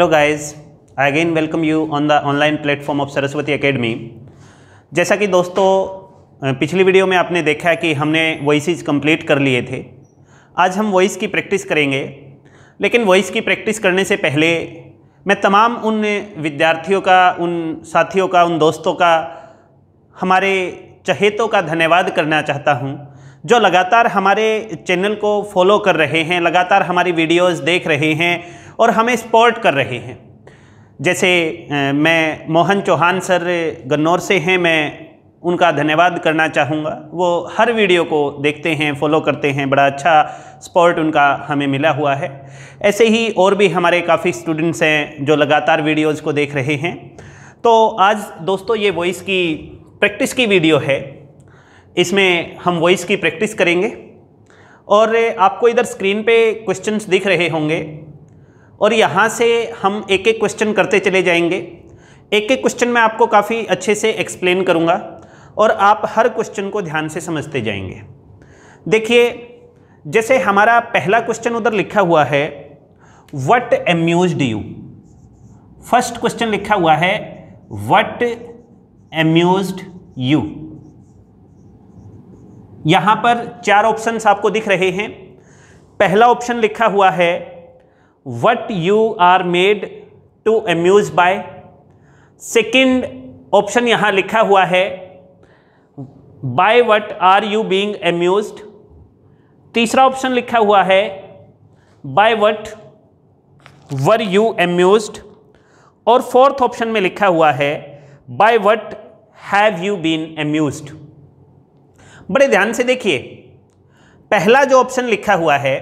Hello guys, I again welcome you on the online platform of Saraswati academy. जैसा कि दोस्तों पिछली वीडियो में आपने देखा कि हमने वॉइसेस कंप्लीट कर लिए थे। आज हम वॉइस की प्रैक्टिस करेंगे, लेकिन वॉइस की प्रैक्टिस करने से पहले मैं तमाम उन विद्यार्थियों का, उन साथियों का, उन दोस्तों का, हमारे चहेतों का धन्यवाद करना चाहता हूं जो लगातार हमारे चैनल को फॉलो कर रहे हैं, लगातार हमारी वीडियोस देख रहे हैं और हमें सपोर्ट कर रहे हैं। जैसे मैं मोहन चौहान सर गन्नौर से हैं, मैं उनका धन्यवाद करना चाहूँगा। वो हर वीडियो को देखते हैं, फॉलो करते हैं, बड़ा अच्छा सपोर्ट उनका हमें मिला हुआ है। ऐसे ही और भी हमारे काफ़ी स्टूडेंट्स हैं जो लगातार वीडियोज़ को देख रहे हैं। तो आज दोस्तों ये वॉइस की प्रैक्टिस की वीडियो है। इसमें हम वॉइस की प्रैक्टिस करेंगे और आपको इधर स्क्रीन पे क्वेश्चंस दिख रहे होंगे और यहाँ से हम एक एक क्वेश्चन करते चले जाएंगे। एक एक क्वेश्चन मैं आपको काफ़ी अच्छे से एक्सप्लेन करूँगा और आप हर क्वेश्चन को ध्यान से समझते जाएंगे। देखिए, जैसे हमारा पहला क्वेश्चन उधर लिखा हुआ है, what amused you. First question लिखा हुआ है व्हाट अम्यूज्ड यू। यहां पर चार ऑप्शंस आपको दिख रहे हैं। पहला ऑप्शन लिखा हुआ है what you are made to amuse by. Second option यहां लिखा हुआ है by what are you being amused. तीसरा ऑप्शन लिखा हुआ है by what were you amused. और फोर्थ ऑप्शन में लिखा हुआ है by what have you been amused. बड़े ध्यान से देखिए, पहला जो ऑप्शन लिखा हुआ है,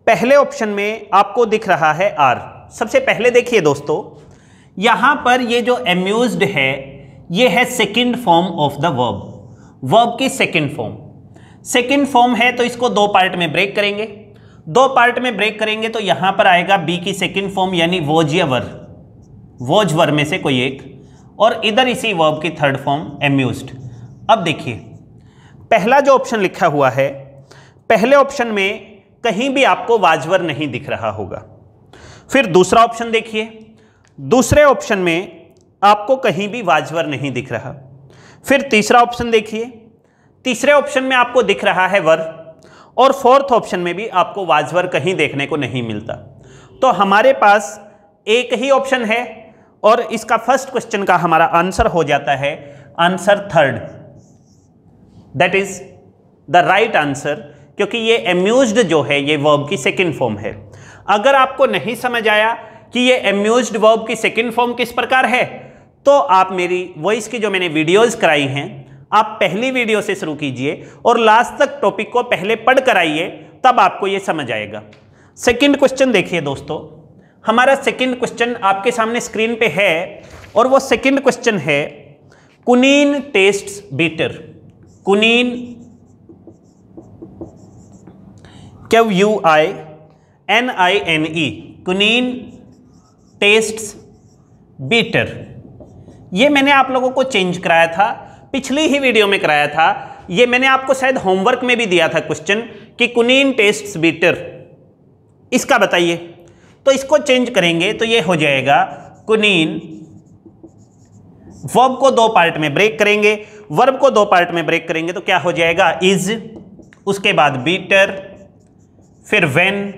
पहले ऑप्शन में आपको दिख रहा है आर। सबसे पहले देखिए दोस्तों, यहां पर ये जो अम्यूज्ड है ये है second form of the verb की सेकंड फॉर्म। सेकंड फॉर्म है तो इसको दो पार्ट में ब्रेक करेंगे। दो पार्ट में ब्रेक करेंगे तो यहां पर आएगा बी की सेकंड फॉर्म यानी वॉज या वर, वॉज वर में से कोई एक, और इधर इसी वर्ब की थर्ड फॉर्म अम्यूज्ड। अब देखिए, पहला जो ऑप्शन लिखा हुआ है, पहले ऑप्शन में कहीं भी आपको वाजवर नहीं दिख रहा होगा। फिर दूसरा ऑप्शन देखिए, दूसरे ऑप्शन में आपको कहीं भी वाजवर नहीं दिख रहा। फिर तीसरा ऑप्शन देखिए, तीसरे ऑप्शन में आपको दिख रहा है वर, और फोर्थ ऑप्शन में भी आपको वाजवर कहीं देखने को नहीं मिलता। तो हमारे पास एक ही ऑप्शन है और इसका फर्स्ट क्वेश्चन का हमारा आंसर हो जाता है answer third, that is the right answer, क्योंकि ये अम्यूज्ड जो है ये वर्ब की सेकंड फॉर्म है। अगर आपको नहीं समझ आया कि ये अम्यूज्ड वर्ब की सेकंड फॉर्म किस प्रकार है, तो आप मेरी वॉइस की जो मैंने वीडियोस कराई हैं, आप पहली वीडियो से शुरू कीजिए और लास्ट तक टॉपिक को पहले पढ़ कर आइए, तब आपको ये समझ आएगा। सेकंड क्वेश्चन देखिए दोस्तों, हमारा सेकंड क्वेश्चन आपके सामने स्क्रीन पे है और वो सेकंड क्वेश्चन है quinine tastes bitter. Quinine QUININE, quinine tastes bitter. ये मैंने आप लोगों को चेंज कराया था, पिछली ही वीडियो में कराया था। ये मैंने आपको शायद होमवर्क में भी दिया था क्वेश्चन कि कुनीन टेस्ट्स बीटर, इसका बताइए। तो इसको चेंज करेंगे तो ये हो जाएगा कुनीन। वर्ब को दो पार्ट में ब्रेक करेंगे, वर्ब को दो पार्ट में ब्रेक करेंगे तो क्या हो जाएगा इज, उसके बाद बीटर, फिर व्हेन,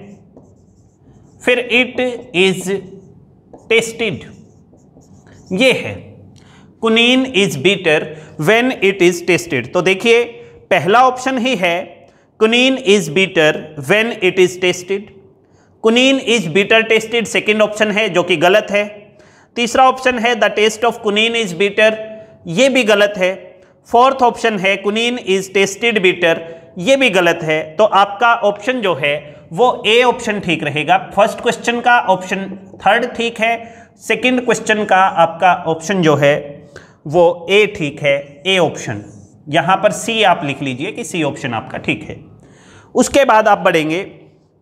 फिर इट इज टेस्टेड। ये है quinine is bitter when it is tasted. तो देखिए, पहला ऑप्शन ही है quinine is bitter when it is tasted. Quinine is bitter tasted second option है जो कि गलत है। तीसरा ऑप्शन है the taste of quinine is bitter, ये भी गलत है। फोर्थ ऑप्शन है कुनीन इज टेस्टेड बीटर, ये भी गलत है। तो आपका ऑप्शन जो है वो ए ऑप्शन ठीक रहेगा। फर्स्ट क्वेश्चन का ऑप्शन थर्ड ठीक है, सेकंड क्वेश्चन का आपका ऑप्शन जो है वो ए ठीक है, ए ऑप्शन। यहां पर सी आप लिख लीजिए कि सी ऑप्शन आपका ठीक है। उसके बाद आप बढ़ेंगे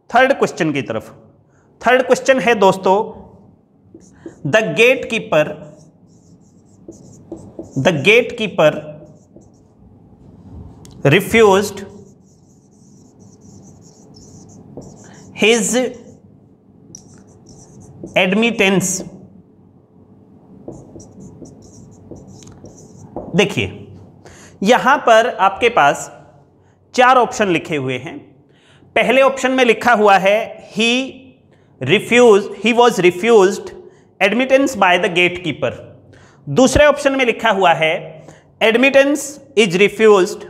थर्ड क्वेश्चन की तरफ। थर्ड क्वेश्चन है दोस्तों, the gatekeeper refused his admittance. देखिए यहां पर आपके पास 4 ऑप्शन लिखे हुए हैं। पहले ऑप्शन में लिखा हुआ है he was refused admittance by the gatekeeper. दूसरे ऑप्शन में लिखा हुआ है admittance is refused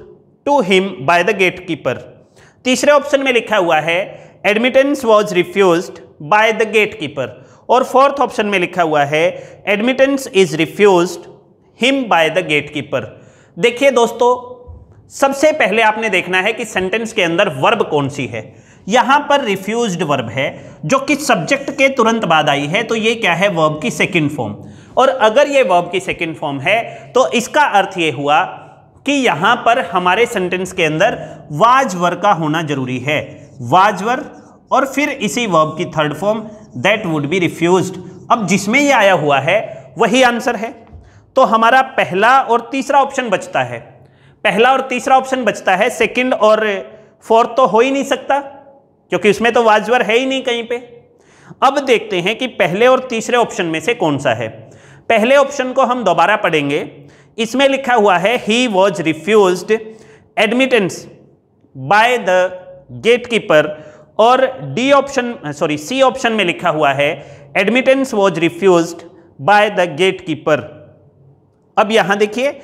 to him by the gatekeeper. तीसरे ऑप्शन में लिखा हुआ है admittance was refused by the gatekeeper. और फोर्थ ऑप्शन में लिखा हुआ है admittance is refused him by the gatekeeper. देखिए दोस्तों, सबसे पहले आपने देखना है कि सेंटेंस के अंदर वर्ब कौन सी है। यहां पर रिफ्यूज्ड वर्ब है जो कि सब्जेक्ट के तुरंत बाद आई है, तो ये क्या है, वर्ब की सेकंड फॉर्म। और अगर ये वर्ब की सेकंड फॉर्म है तो इसका अर्थ ये हुआ कि यहां पर हमारे सेंटेंस के अंदर वाज वर्ब का होना जरूरी है, वाज वर्ब, और फिर इसी वर्ब की third form that would B refused. अब जिसमें ये आया हुआ है वही आंसर है, तो हमारा पहला और तीसरा ऑप्शन बचता है। पहला और तीसरा ऑप्शन बचता है, सेकंड और फोर्थ तो हो ही नहीं सकता क्योंकि उसमें तो वाज वर्ब है ही नहीं कहीं पे। अब देखते हैं कि पहले और तीसरे ऑप्शन में से कौन सा है। पहले ऑप्शन को हम दोबारा पढ़ेंगे। इसमें लिखा हुआ है he was refused admittance by the gatekeeper, और सी ऑप्शन में लिखा हुआ है admittance was refused by the gatekeeper. अब यहां देखिए,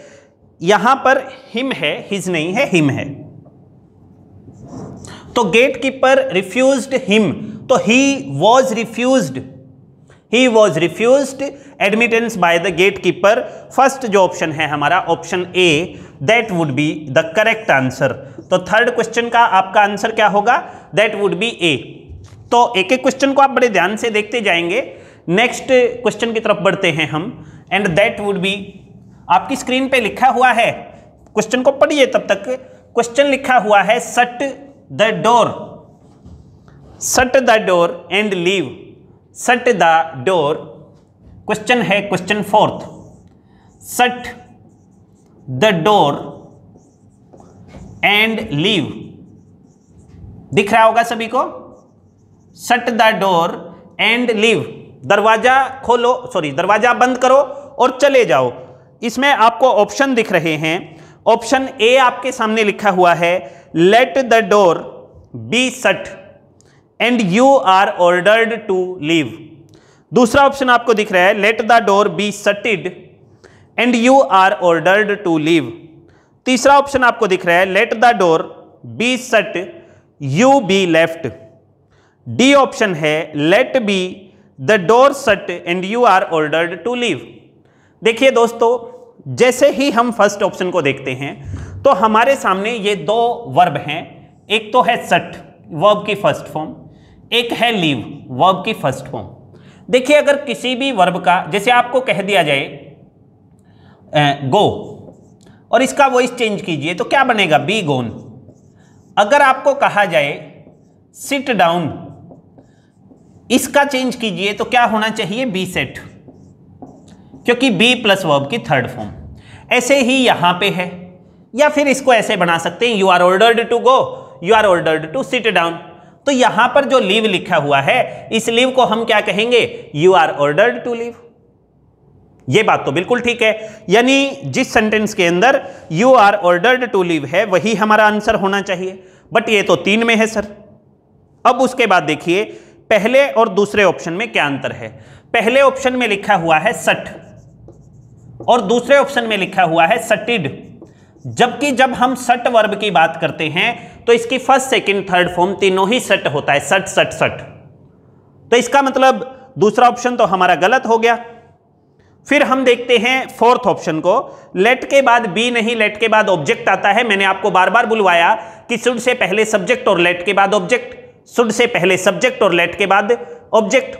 यहां पर हिम है, हिज नहीं है, हिम है, तो गेट कीपर रिफ्यूज्ड हिम, तो he was refused admittance by the gatekeeper. First जो ऑप्शन है हमारा option A, that would be the correct answer. तो थर्ड क्वेश्चन का आपका आंसर क्या होगा, दैट वुड बी ए। तो एक एक क्वेश्चन को आप बड़े ध्यान से देखते जाएंगे। नेक्स्ट क्वेश्चन की तरफ बढ़ते हैं हम, एंड दैट वुड बी, आपकी स्क्रीन पे लिखा हुआ है, क्वेश्चन को पढ़िए तब तक। क्वेश्चन लिखा हुआ है shut the door and leave, shut the door. Question है question fourth, shut the door and leave. दिख रहा होगा सभी को, shut the door and leave, दरवाजा खोलो, दरवाजा बंद करो और चले जाओ। इसमें आपको ऑप्शन दिख रहे हैं। ऑप्शन ए आपके सामने लिखा हुआ है let the door be shut and you are ordered to leave. दूसरा ऑप्शन आपको दिख रहा है let the door be shutted and you are ordered to leave. तीसरा ऑप्शन आपको दिख रहा है let the door be shut you be left. D option है let be the door shut and you are ordered to leave. देखिए दोस्तों, जैसे ही हम फर्स्ट ऑप्शन को देखते हैं तो हमारे सामने ये 2 वर्ब हैं। एक तो है शट, वर्ब की फर्स्ट फॉर्म, एक है लीव, वर्ब की फर्स्ट फॉर्म। देखिए अगर किसी भी वर्ब का, जैसे आपको कह दिया जाए गो और इसका वॉइस चेंज कीजिए तो क्या बनेगा, बी गोन। अगर आपको कहा जाए सिट डाउन, इसका चेंज कीजिए तो क्या होना चाहिए, बी सेट, क्योंकि बी प्लस वर्ब की थर्ड फॉर्म। ऐसे ही यहां पे है, या फिर इसको ऐसे बना सकते हैं, you are ordered to go, you are ordered to sit down. तो यहां पर जो लीव लिखा हुआ है, इस लीव को हम क्या कहेंगे, you are ordered to leave. ये बात तो बिल्कुल ठीक है, यानी जिस सेंटेंस के अंदर you are ordered to leave है वही हमारा आंसर होना चाहिए, बट ये तो 3 में है सर। अब उसके बाद देखिए पहले और दूसरे ऑप्शन में क्या अंतर है। पहले ऑप्शन में लिखा हुआ है सट और दूसरे ऑप्शन में लिखा हुआ है सटिड। जबकि जब हम सट वर्ब की बात करते हैं तो इसकी फर्स्ट, सेकंड, थर्ड फॉर्म तीनों ही सट होता है, सट सट सट। तो इसका मतलब दूसरा ऑप्शन तो हमारा गलत हो गया। फिर हम देखते हैं फोर्थ ऑप्शन को, लेट के बाद बी नहीं, लेट के बाद ऑब्जेक्ट आता है। मैंने आपको बार बार बुलवाया कि शुड से पहले सब्जेक्ट और लेट के बाद ऑब्जेक्ट, शुड से पहले सब्जेक्ट और लेट के बाद ऑब्जेक्ट।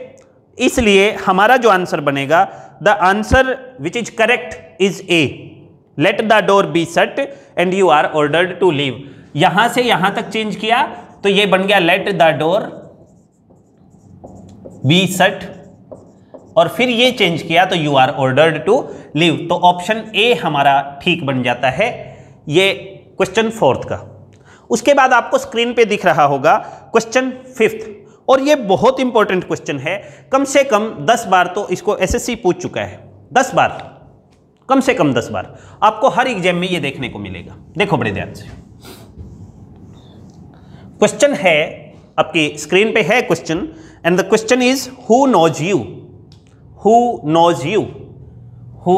इसलिए हमारा जो आंसर बनेगा, the answer which is correct is A, let the door be shut and you are ordered to leave. यहां से यहां तक चेंज किया तो ये बन गया let the door be shut, और फिर ये चेंज किया तो you are ordered to leave. तो ऑप्शन ए हमारा ठीक बन जाता है, ये क्वेश्चन फोर्थ का। उसके बाद आपको स्क्रीन पे दिख रहा होगा क्वेश्चन फिफ्थ, और ये बहुत इंपॉर्टेंट क्वेश्चन है, कम से कम 10 बार तो इसको एसएससी पूछ चुका है, 10 बार, कम से कम 10 बार आपको हर एग्जाम में ये देखने को मिलेगा। देखो बड़े ध्यान से, क्वेश्चन है आपकी स्क्रीन पे है question, and the question is who knows you, who knows you, who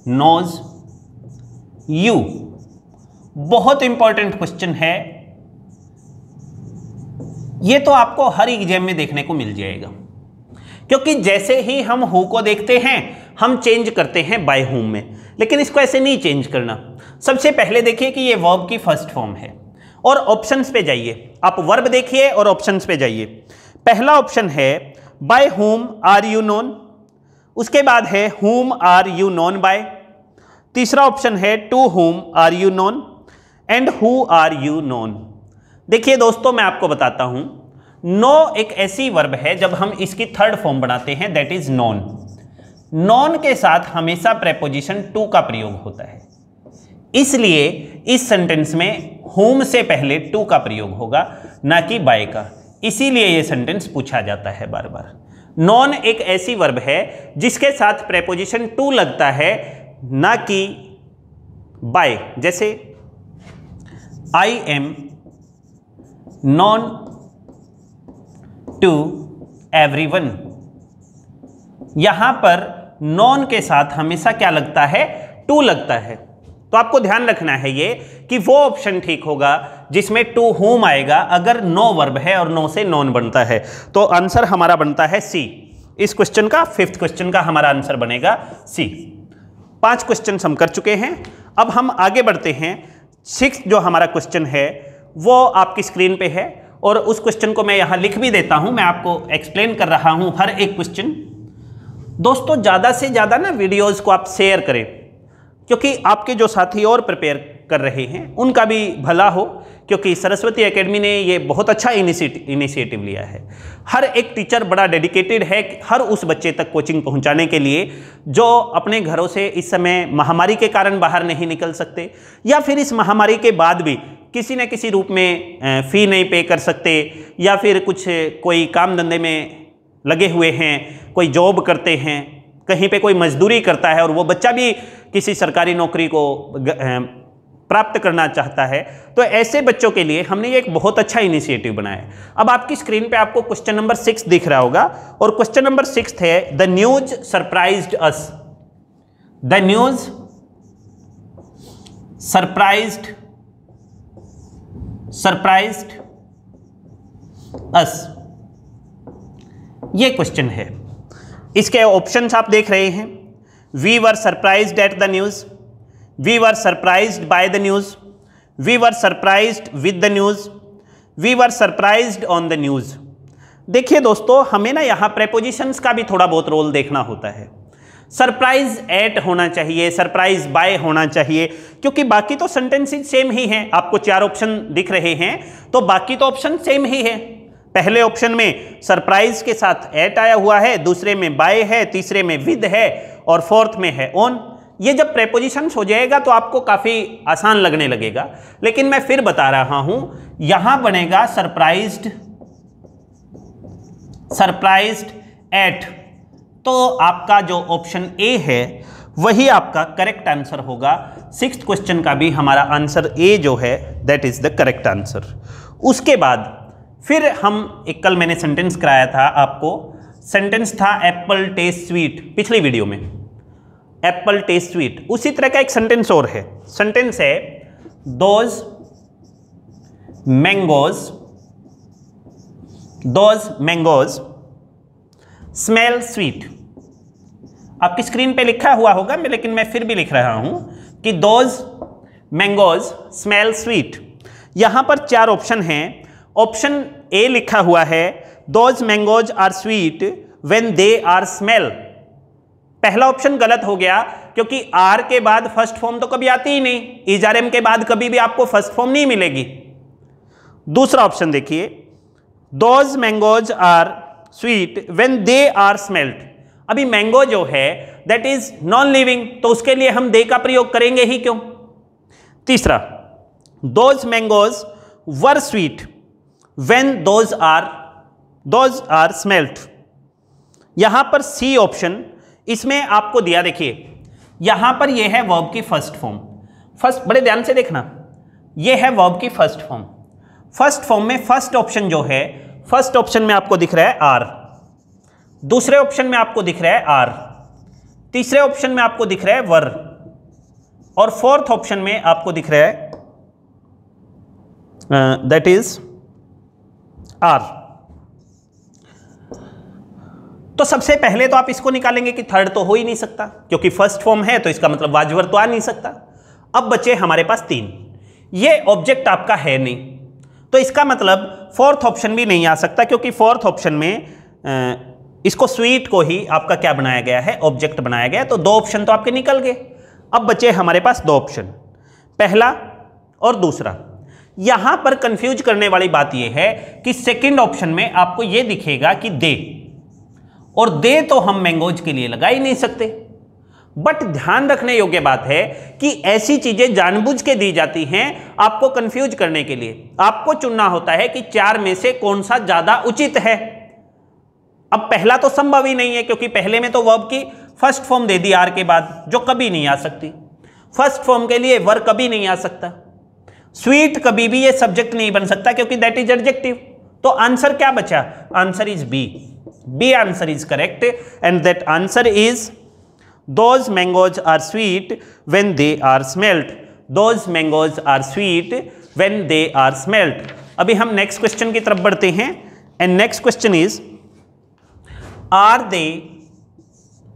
knows you. बहुत इंपॉर्टेंट क्वेश्चन है, ये तो आपको हर एग्जाम में देखने को मिल जाएगा, क्योंकि जैसे ही हम हु को देखते हैं हम चेंज करते हैं बाय हुम में, लेकिन इसको ऐसे नहीं चेंज करना। सबसे पहले देखिए कि ये वर्ब की फर्स्ट फॉर्म है, और ऑप्शंस पे जाइए, आप वर्ब देखिए और ऑप्शंस पे जाइए। पहला ऑप्शन है by whom are you known, उसके बाद है whom are you known by, तीसरा ऑप्शन है to whom are you known and who are you known. देखिए दोस्तों, मैं आपको बताता हूं, नो एक ऐसी वर्ब है जब हम इसकी थर्ड फॉर्म बनाते हैं, दैट इज नॉन। नॉन के साथ हमेशा प्रेपोजिशन टू का प्रयोग होता है, इसलिए इस सेंटेंस में हुम से पहले टू का प्रयोग होगा, ना कि बाय का। इसीलिए यह सेंटेंस पूछा जाता है बार बार। नॉन एक ऐसी वर्ब है जिसके साथ प्रेपोजिशन टू लगता है, ना कि बाय। जैसे I am known to everyone, यहां पर नॉन के साथ हमेशा क्या लगता है, टू लगता है। तो आपको ध्यान रखना है ये कि वो ऑप्शन ठीक होगा जिसमें टू हुम आएगा अगर नो वर्ब है और नो से नॉन बनता है। तो आंसर हमारा बनता है सी। इस क्वेश्चन का, फिफ्थ क्वेश्चन का हमारा आंसर बनेगा सी। 5 क्वेश्चन हम कर चुके हैं, अब हम आगे बढ़ते हैं। 6 जो हमारा क्वेश्चन है वो आपकी स्क्रीन पे है, और उस क्वेश्चन को मैं यहां लिख भी देता हूं, मैं आपको एक्सप्लेन कर रहा हूं हर एक क्वेश्चन। दोस्तों ज़्यादा से ज़्यादा ना वीडियोज़ को आप शेयर करें, क्योंकि आपके जो साथी और प्रिपेयर कर रहे हैं उनका भी भला हो, क्योंकि सरस्वती एकेडमी ने ये बहुत अच्छा इनिशिएटिव लिया है। हर एक टीचर बड़ा डेडिकेटेड है हर उस बच्चे तक कोचिंग पहुंचाने के लिए जो अपने घरों से इस समय महामारी के कारण बाहर नहीं निकल सकते, या फिर इस महामारी के बाद भी किसी न किसी रूप में फ़ी नहीं पे कर सकते, या फिर कुछ कोई काम धंधे में लगे हुए हैं, कोई जॉब करते हैं, कहीं पे कोई मजदूरी करता है और वो बच्चा भी किसी सरकारी नौकरी को प्राप्त करना चाहता है। तो ऐसे बच्चों के लिए हमने ये एक बहुत अच्छा इनिशिएटिव बनाया है। अब आपकी स्क्रीन पे आपको क्वेश्चन नंबर 6 दिख रहा होगा, और क्वेश्चन नंबर 6 है the news surprised us. The news surprised us, ये क्वेश्चन है। इसके ऑप्शंस आप देख रहे हैं, we were surprised at the news, we were surprised by the news, we were surprised with the news, we were surprised on the news. देखिए दोस्तों, हमें ना यहाँ प्रेपोजिशंस का भी थोड़ा बहुत रोल देखना होता है। सरप्राइज एट होना चाहिए, सरप्राइज बाय होना चाहिए, क्योंकि बाकी तो सेंटेंसेस सेम ही हैं। आपको 4 ऑप्शन दिख रहे हैं, तो बाकी तो ऑप्शन सेम ही है। पहले ऑप्शन में सरप्राइज के साथ एट आया हुआ है, दूसरे में बाय है, तीसरे में विद है, और फोर्थ में है ऑन। ये जब प्रेपोजिशंस हो जाएगा तो आपको काफ़ी आसान लगने लगेगा, लेकिन मैं फिर बता रहा हूं, यहां बनेगा सरप्राइज्ड एट। तो आपका जो ऑप्शन ए है वही आपका करेक्ट आंसर होगा। 6th क्वेश्चन का भी हमारा आंसर ए जो है that is the correct answer. उसके बाद फिर हम एक कल मैंने सेंटेंस कराया था आपको, सेंटेंस था एप्पल टेस्ट स्वीट, पिछली वीडियो में एप्पल टेस्ट स्वीट। उसी तरह का एक सेंटेंस और है, सेंटेंस है दोज मैंगोज स्मेल स्वीट। आपकी स्क्रीन पे लिखा हुआ होगा, लेकिन मैं फिर भी लिख रहा हूं कि दोज मैंगोज स्मेल स्वीट। यहां पर 4 ऑप्शन हैं। ऑप्शन ए लिखा हुआ है those mangoes are sweet when they are smell. पहला ऑप्शन गलत हो गया, क्योंकि आर के बाद फर्स्ट फॉर्म तो कभी आती ही नहीं, इजआरएम के बाद कभी भी आपको फर्स्ट फॉर्म नहीं मिलेगी। दूसरा ऑप्शन देखिए, those mangoes are sweet when they are smelled. अभी मैंगो जो है दैट इज नॉन लिविंग, तो उसके लिए हम दे का प्रयोग करेंगे ही क्यों। तीसरा, those mangoes were sweet when those are those are smelt. यहां पर सी ऑप्शन इसमें आपको दिया, देखिए यहां पर यह है वर्ब की फर्स्ट फॉर्म। फर्स्ट, बड़े ध्यान से देखना, यह है वर्ब की फर्स्ट फॉर्म। फर्स्ट फॉर्म में फर्स्ट ऑप्शन जो है, फर्स्ट ऑप्शन में आपको दिख रहा है आर, दूसरे ऑप्शन में आपको दिख रहा है आर, तीसरे ऑप्शन में आपको दिख रहा है वर, और फोर्थ ऑप्शन में आपको दिख रहा है दैट इज आर। तो सबसे पहले तो आप इसको निकालेंगे कि थर्ड तो हो ही नहीं सकता, क्योंकि फर्स्ट फॉर्म है तो इसका मतलब वाजवर तो आ नहीं सकता। अब बचे हमारे पास 3, ये ऑब्जेक्ट आपका है नहीं, तो इसका मतलब फोर्थ ऑप्शन भी नहीं आ सकता, क्योंकि फोर्थ ऑप्शन में इसको स्वीट को ही आपका क्या बनाया गया है, ऑब्जेक्ट बनाया गया है। तो 2 ऑप्शन तो आपके निकल गए। अब बचे हमारे पास 2 ऑप्शन, पहला और दूसरा। यहां पर कंफ्यूज करने वाली बात यह है कि सेकंड ऑप्शन में आपको यह दिखेगा कि दे, और दे तो हम मैंगोज के लिए लगा ही नहीं सकते। बट ध्यान रखने योग्य बात है कि ऐसी चीजें जानबूझ के दी जाती हैं आपको कंफ्यूज करने के लिए। आपको चुनना होता है कि 4 में से कौन सा ज्यादा उचित है। अब पहला तो संभव ही नहीं है, क्योंकि पहले में तो वर्ब की फर्स्ट फॉर्म दे दी आर के बाद, जो कभी नहीं आ सकती। फर्स्ट फॉर्म के लिए वर कभी नहीं आ सकता। स्वीट कभी भी ये सब्जेक्ट नहीं बन सकता, क्योंकि दैट इज एडजेक्टिव। तो आंसर क्या बचा? Answer is B. B answer is correct, and that answer is those mangoes are sweet when they are smelt. Those mangoes are sweet when they are smelt. अभी हम next question की तरफ बढ़ते हैं, and next question is are they,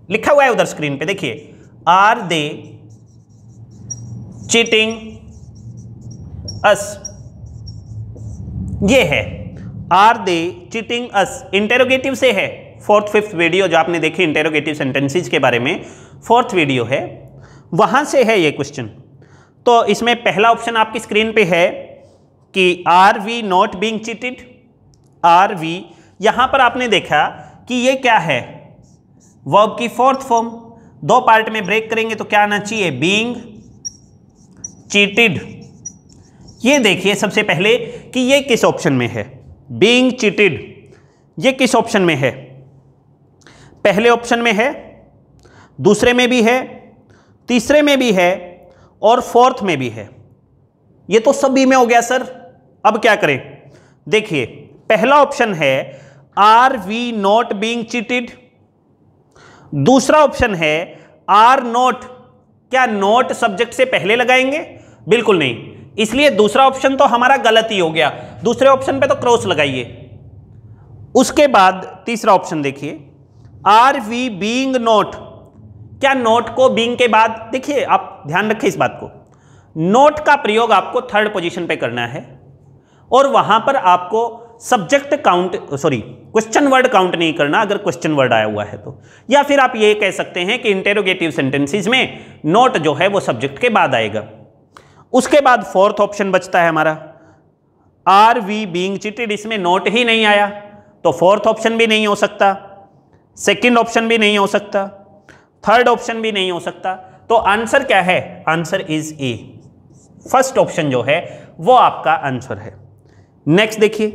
लिखा हुआ है उधर स्क्रीन पे देखिए, आर दे चीटिंग अस, ये है are they cheating us, interrogative से है। 4th 5th वीडियो जो आपने देखी इंटेरोगेटिव सेंटेंसेस के बारे में, 4th वीडियो है, वहां से है ये क्वेश्चन। तो इसमें पहला ऑप्शन आपकी स्क्रीन पे है कि are we not being cheated. Are we, यहां पर आपने देखा कि ये क्या है, वर्ब की 4th फॉर्म। 2 पार्ट में ब्रेक करेंगे तो क्या आना चाहिए, बीइंग चीटेड। ये देखिए सबसे पहले कि ये किस ऑप्शन में है, बीइंग चीटेड, ये किस ऑप्शन में है? पहले ऑप्शन में है, दूसरे में भी है, तीसरे में भी है, और 4th में भी है। ये तो सभी में हो गया सर। अब क्या करें? देखिए पहला ऑप्शन है are we not being cheated, दूसरा ऑप्शन है आर नॉट। क्या नॉट सब्जेक्ट से पहले लगाएंगे? बिल्कुल नहीं, इसलिए दूसरा ऑप्शन तो हमारा गलत ही हो गया। दूसरे ऑप्शन पे तो क्रॉस लगाइए। उसके बाद तीसरा ऑप्शन देखिए, आर वी बीइंग नॉट। क्या नोट को बीइंग के बाद, देखिए आप ध्यान रखें इस बात को, नोट का प्रयोग आपको 3rd पोजीशन पे करना है, और वहां पर आपको subject count, sorry question word count नहीं करना अगर क्वेश्चन वर्ड आया हुआ है तो। या फिर आप ये कह सकते हैं कि इंटेरोगेटिव सेंटेंसेस में नोट जो है वो सब्जेक्ट के बाद आएगा। उसके बाद 4th ऑप्शन बचता है हमारा, आर वी बीइंग चीटेड, इसमें नोट ही नहीं आया, तो 4th ऑप्शन भी नहीं हो सकता, 2nd ऑप्शन भी नहीं हो सकता, 3rd ऑप्शन भी नहीं हो सकता। तो आंसर क्या है? Answer is a. First option जो है वो आपका आंसर है। नेक्स्ट देखिए,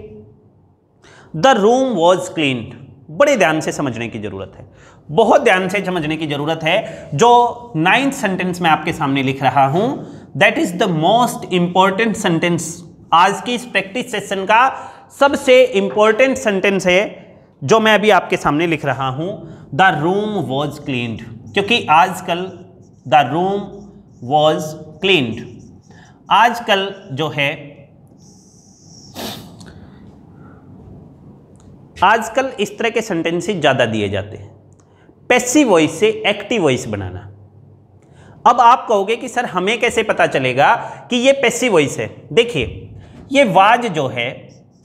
द रूम वॉज क्लीन्ड। बड़े ध्यान से समझने की जरूरत है, बहुत ध्यान से समझने की जरूरत है। जो 9th सेंटेंस में आपके सामने लिख रहा हूं, that is the most important sentence. आज की इस प्रैक्टिस सेशन का सबसे इंपॉर्टेंट सेंटेंस है जो मैं अभी आपके सामने लिख रहा हूं, द रूम वॉज क्लीन्ड, क्योंकि आजकल द रूम वॉज क्लीन्ड, आजकल जो है, आजकल इस तरह के सेंटेंसेस ज्यादा दिए जाते हैं, पैसिव वॉइस से एक्टिव वॉइस बनाना। अब आप कहोगे कि सर हमें कैसे पता चलेगा कि ये पैसिव वॉइस है? देखिए ये वाज जो है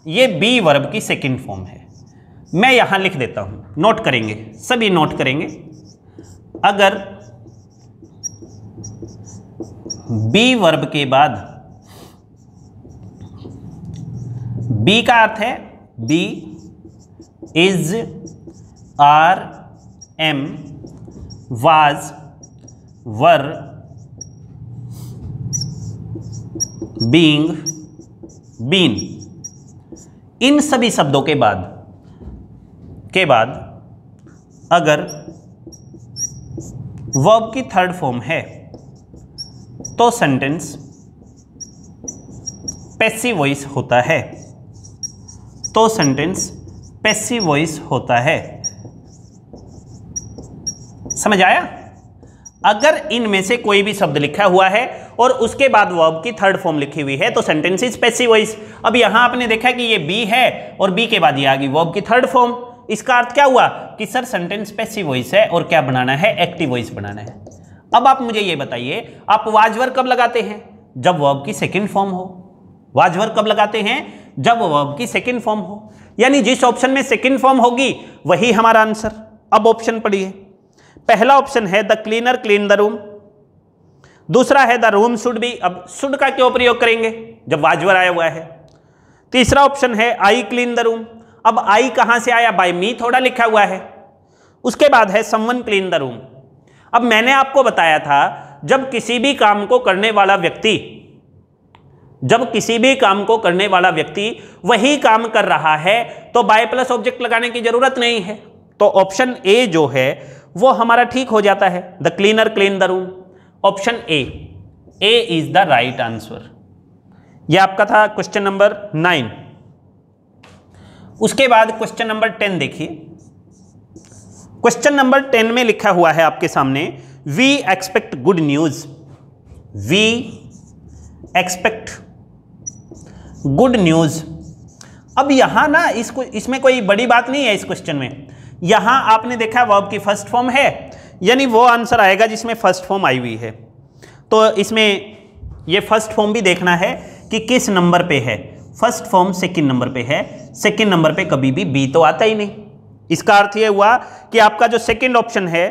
ये बी वर्ब की 2nd फॉर्म है। मैं यहां लिख देता हूं, नोट करेंगे, सभी नोट करेंगे। अगर बी वर्ब के बाद, बी का अर्थ है be is, are am, was, were, being, been, इन सभी शब्दों के बाद के बाद अगर वर्ब की थर्ड फॉर्म है तो सेंटेंस पैसिव वॉइस होता है, तो सेंटेंस पैसिव वॉइस होता है। समझ आया? अगर इनमें से कोई भी शब्द लिखा हुआ है और उसके बाद वर्ब की थर्ड फॉर्म लिखी हुई है तो सेंटेंस इज पैसिव वॉइस। अब यहां आपने देखा कि ये बी है और बी के बाद ये आ गई वर्ब की थर्ड फॉर्म। इसका अर्थ क्या हुआ कि सर सेंटेंस पैसिव वॉइस है और क्या बनाना है, एक्टिव वॉइस बनाना है। अब आप मुझे ये बताइए, आप वाज वर्ब कब लगाते हैं? जब वर्ब की सेकंड फॉर्म हो। वाज वर्ब कब लगाते हैं? जब वर्ब की सेकंड फॉर्म हो, यानी जिस ऑप्शन में सेकंड फॉर्म होगी वही हमारा आंसर। अब ऑप्शन पढ़िए। पहला ऑप्शन है the cleaner clean the room, दूसरा है द रूम शुड बी। अब शुड का क्यों प्रयोग करेंगे जब वाज वर्ब आया हुआ है? तीसरा ऑप्शन है आई क्लीन द रूम। अब आई कहां से आया? बाय मी थोड़ा लिखा हुआ है। उसके बाद है समवन क्लीन द रूम। अब मैंने आपको बताया था जब किसी भी काम को करने वाला व्यक्ति वही काम कर रहा है तो बाय प्लस ऑब्जेक्ट लगाने की जरूरत नहीं है। तो ऑप्शन ए जो है वो हमारा ठीक हो जाता है, the cleaner clean the room. Option A is the right answer. यह आपका था क्वेश्चन नंबर 9। उसके बाद क्वेश्चन नंबर 10 देखिए। क्वेश्चन नंबर 10 में लिखा हुआ है आपके सामने, we expect good news. We expect good news. अब यहां ना इसमें कोई बड़ी बात नहीं है। इस क्वेश्चन में यहां आपने देखा वर्ब की फर्स्ट फॉर्म है, यानी वो आंसर आएगा जिसमें फर्स्ट फॉर्म आई हुई है। तो इसमें ये फर्स्ट फॉर्म भी देखना है कि किस नंबर पे है। फर्स्ट फॉर्म सेकंड नंबर पे है, सेकंड नंबर पे कभी भी बी तो आता ही नहीं। इसका अर्थ ये हुआ कि आपका जो सेकंड ऑप्शन है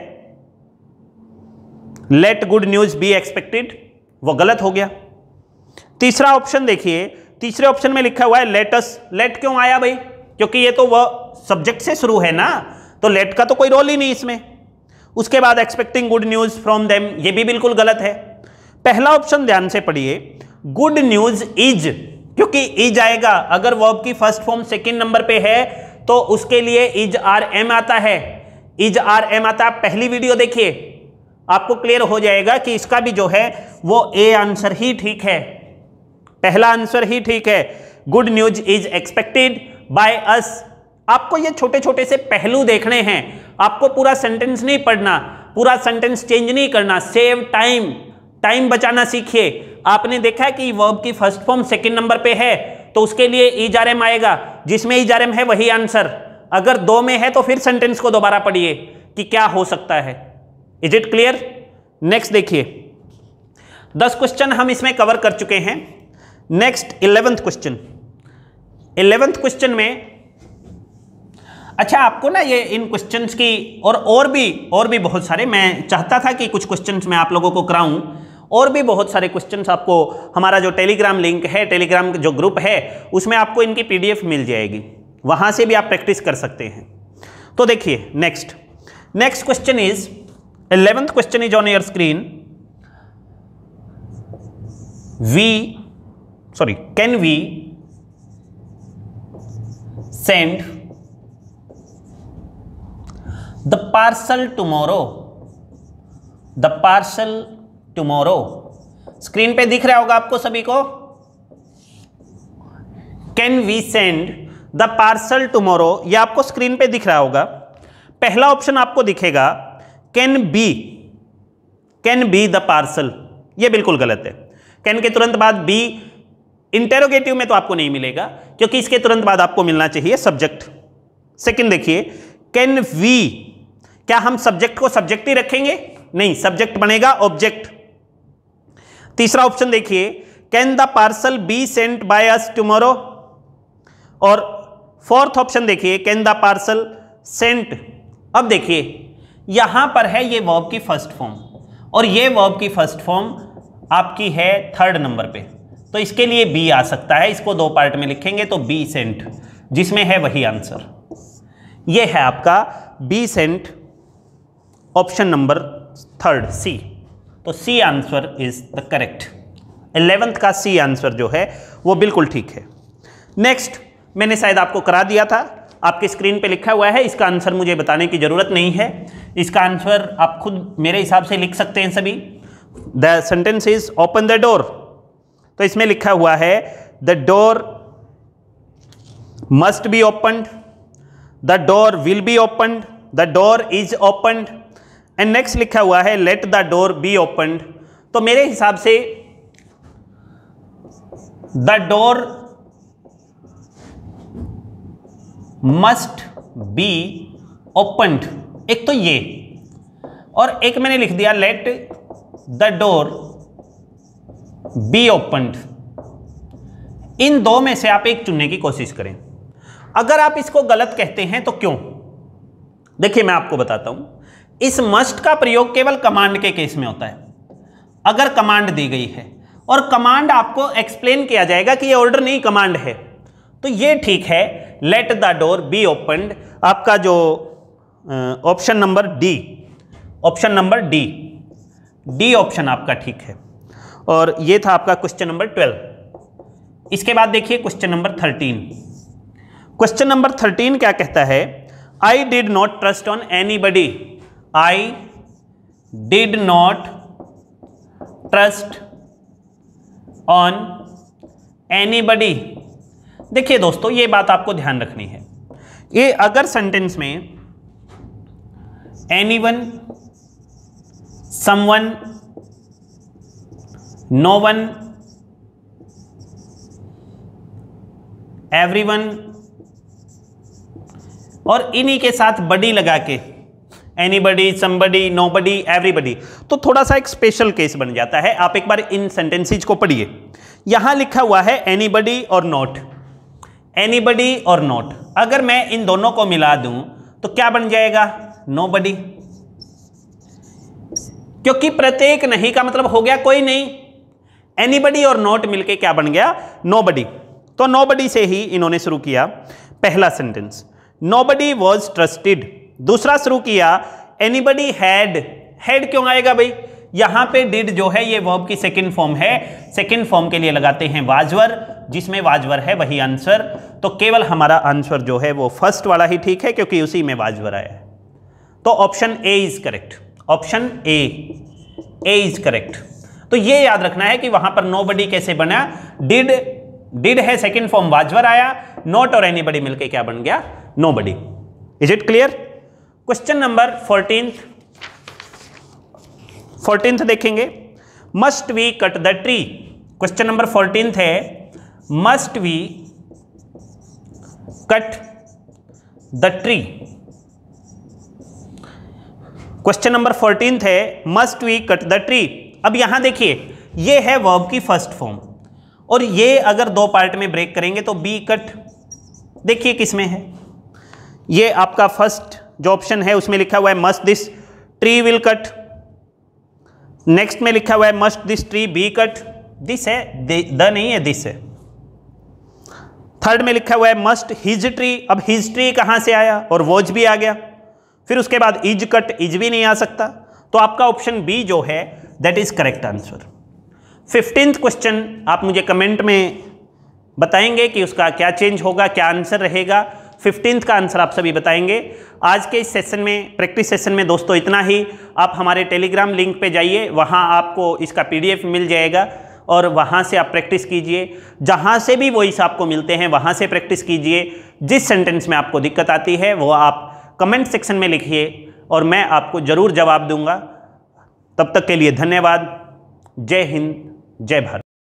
let good news be expected, वो गलत हो गया। तीसरा ऑप्शन देखिए, तीसरे ऑप्शन में लिखा हुआ है लेट अस। लेट क्यों आया भाई? क्योंकि ये तो वह सब्जेक्ट से शुरू है ना, तो लेट का तो कोई रोल ही नहीं इसमें। उसके बाद expecting good news from them, ये भी बिल्कुल गलत है। पहला ऑप्शन ध्यान से पढ़िए, गुड न्यूज इज, क्योंकि इज आएगा अगर वर्ब की फर्स्ट फॉर्म सेकंड नंबर पे है तो उसके लिए इज आर एम आता है। इज आर एम आता है। पहली वीडियो देखिए, आपको क्लियर हो जाएगा कि इसका भी जो है वो ए आंसर ही ठीक है, पहला आंसर ही ठीक है। Good news is expected by us. आपको ये छोटे छोटे से पहलू देखने हैं, आपको पूरा सेंटेंस नहीं पढ़ना, पूरा सेंटेंस चेंज नहीं करना। सेव टाइम, टाइम बचाना सीखिए। आपने देखा कि वर्ब की फर्स्ट फॉर्म सेकंड नंबर पे है तो उसके लिए इज आर एम आएगा, जिसमें इज आर एम है वही आंसर। अगर दो में है तो फिर सेंटेंस को दोबारा पढ़िए कि क्या हो सकता है। Is it clear? नेक्स्ट देखिए, 10 क्वेश्चन हम इसमें कवर कर चुके हैं। Next 11th question. 11th question में अच्छा आपको ना ये इन क्वेश्चंस की और भी बहुत सारे, मैं चाहता था कि कुछ क्वेश्चंस मैं आप लोगों को कराऊं, और भी बहुत सारे क्वेश्चंस आपको हमारा जो टेलीग्राम लिंक है, टेलीग्राम जो ग्रुप है उसमें आपको इनकी पीडीएफ मिल जाएगी, वहां से भी आप प्रैक्टिस कर सकते हैं। तो देखिए next question is 11th question is on your screen. Can we send the parcel tomorrow. Screen पे दिख रहा होगा आपको सभी को। Can we send the parcel tomorrow, ये आपको स्क्रीन पे दिख रहा होगा। पहला ऑप्शन आपको दिखेगा कैन बी द पार्सल, ये बिल्कुल गलत है। कैन के तुरंत बाद बी, इंटेरोगेटिव में तो आपको नहीं मिलेगा क्योंकि इसके तुरंत बाद आपको मिलना चाहिए सब्जेक्ट। सेकंड देखिए, कैन वी, क्या हम सब्जेक्ट को सब्जेक्ट ही रखेंगे? नहीं, सब्जेक्ट बनेगा ऑब्जेक्ट। तीसरा ऑप्शन देखिए, can the parcel be sent by us tomorrow. और फोर्थ ऑप्शन देखिए, कैन द पार्सल सेंट। अब देखिए यहां पर है ये वर्ब की फर्स्ट फॉर्म और ये वर्ब की फर्स्ट फॉर्म आपकी है थर्ड नंबर पे, तो इसके लिए बी आ सकता है। इसको दो पार्ट में लिखेंगे तो बी सेंट, जिसमें है वही आंसर। ये है आपका B sent, option number third C. तो C answer is the correct. 11th का सी आंसर जो है वो बिल्कुल ठीक है। नेक्स्ट मैंने शायद आपको करा दिया था, आपकी स्क्रीन पे लिखा हुआ है, इसका आंसर मुझे बताने की जरूरत नहीं है, इसका आंसर आप खुद मेरे हिसाब से लिख सकते हैं सभी। The sentence is open the door, तो इसमें लिखा हुआ है the door must be opened, the door will be opened, the door is opened, and next लिखा हुआ है let the door be opened. तो मेरे हिसाब से the door must be opened, एक तो ये, और एक मैंने लिख दिया let the door be opened. इन दो में से आप एक चुनने की कोशिश करें। अगर आप इसको गलत कहते हैं तो क्यों, देखिए मैं आपको बताता हूं। इस मस्ट का प्रयोग केवल कमांड के केस में होता है। अगर कमांड दी गई है और कमांड आपको एक्सप्लेन किया जाएगा कि ये ऑर्डर नहीं कमांड है, तो ये ठीक है, let the door be opened. आपका जो option number D, option number D, D option आपका ठीक है। और ये था आपका क्वेश्चन नंबर 12। इसके बाद देखिए क्वेश्चन नंबर 13। क्वेश्चन नंबर 13 क्या कहता है? I did not trust on anybody, I did not trust on anybody. देखिए दोस्तों, ये बात आपको ध्यान रखनी है। ये अगर सेंटेंस में anyone, someone, no one, everyone और इन्हीं के साथ बडी लगा के एनीबडी, समबडी, नोबडी, एवरीबडी, तो थोड़ा सा एक स्पेशल केस बन जाता है। आप एक बार इन सेंटेंसेज को पढ़िए। यहां लिखा हुआ है एनीबडी और नॉट, एनीबडी और नॉट। अगर मैं इन दोनों को मिला दूं तो क्या बन जाएगा? नोबडी, क्योंकि प्रत्येक नहीं का मतलब हो गया कोई नहीं। एनीबडी और नॉट मिलके क्या बन गया? नोबडी। तो नोबडी से ही इन्होंने शुरू किया पहला सेंटेंस, नोबडी वॉज ट्रस्टेड। दूसरा शुरू किया एनीबडी हैड, हैड क्यों आएगा भाई? यहां पे डिड जो है ये वर्ब की सेकंड फॉर्म है, सेकंड फॉर्म के लिए लगाते हैं वाजवर, जिसमें वाजवर है वही आंसर। तो केवल हमारा आंसर जो है वो फर्स्ट वाला ही ठीक है, क्योंकि उसी में वाजवर आया है। तो option A is correct, option A is correct. तो ये याद रखना है कि वहां पर नोबडी कैसे बना? डिड है, सेकंड फॉर्म वाजवर आया, नॉट और एनीबडी मिलके क्या बन गया? Nobody. Is it clear? Question number 14th देखेंगे, must we cut the tree. Question number 14th है must we cut the tree. Question number 14th है must we cut the tree. अब यहां देखिए, ये है वर्ब की फर्स्ट फॉर्म, और ये अगर दो पार्ट में ब्रेक करेंगे तो बी कट, देखिए किसमें है? ये आपका फर्स्ट जो ऑप्शन है उसमें लिखा हुआ है must this tree will cut. Next में लिखा हुआ है must this tree be cut, this है, द नहीं है, दिस है। थर्ड में लिखा हुआ है मस्ट हिज ट्री। अब हिज ट्री कहां से आया? और वॉज भी आ गया। फिर उसके बाद इज कट, इज भी नहीं आ सकता। तो आपका ऑप्शन बी जो है that is correct answer. 15th question आप मुझे कमेंट में बताएंगे कि उसका क्या चेंज होगा, क्या आंसर रहेगा। 15th का आंसर आप सभी बताएंगे। आज के इस सेशन में, प्रैक्टिस सेशन में दोस्तों इतना ही। आप हमारे टेलीग्राम लिंक पे जाइए, वहाँ आपको इसका PDF मिल जाएगा और वहाँ से आप प्रैक्टिस कीजिए। जहाँ से भी वॉइस आपको मिलते हैं वहाँ से प्रैक्टिस कीजिए। जिस सेंटेंस में आपको दिक्कत आती है वो आप कमेंट सेक्शन में लिखिए और मैं आपको ज़रूर जवाब दूंगा। तब तक के लिए धन्यवाद। जय हिंद, जय भारत।